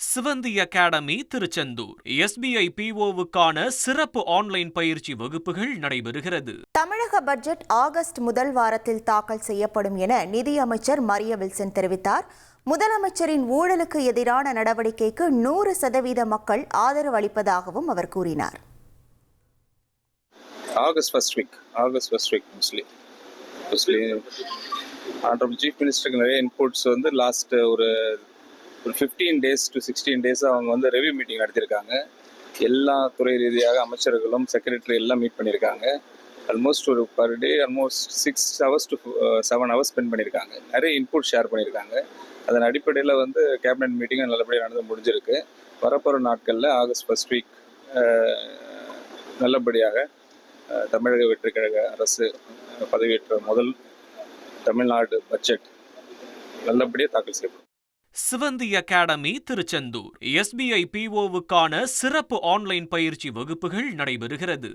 சிவந்தி academy Tiruchendur SBI PO-வுக்கான சிறப்பு online பயிற்சி வகுப்புகள் நடைபெறுகிறது. தமிழக பட்ஜெட் ஆகஸ்ட் முதல் வாரத்தில் தாக்கல் செய்யப்படும் என நிதியமைச்சர் மரிய வில்சன் தெரிவித்தார். முதலமைச்சரின் ஊழலுக்கு எதிரான நடவடிக்கைக்கு 100% மக்கள் ஆதரவு அளிப்பதாகவும் அவர் கூறினார். August first week mostly. Honorable Chief Minister நிறைய இன்புட்ஸ் வந்து லாஸ்ட் ஒரு 15 days to 16 days அவங்க வந்து ரெவ்யூ மீட்டிங் நடத்தியிருக்காங்க. எல்லா துறை ரீதியாக அமைச்சர்களும் செக்ரட்டரி எல்லாம் மீட் பண்ணியிருக்காங்க. ஆல்மோஸ்ட் ஒரு per day almost 6 hours to 7 hours spend பண்ணியிருக்காங்க. நிறைய இன்புட் ஷேர் பண்ணியிருக்காங்க. அதன் அடிப்படையில் வந்து கேபினட் மீட்டிங்கும் நல்லபடியாக நடந்து முடிஞ்சிருக்கு. வரப்போகிற நாட்களில் ஆகஸ்ட் ஃபர்ஸ்ட் வீக் நல்லபடியாக தமிழக வெற்றி கழக அரசு பதவியேற்ற முதல் தமிழ்நாடு பட்ஜெட் நல்லபடியாக தாக்கல் செய்யப்படும். சிவந்தி அகாடமி திருச்செந்தூர் SBI PO-வுக்கான சிறப்பு ஆன்லைன் பயிற்சி வகுப்புகள் நடைபெறுகிறது.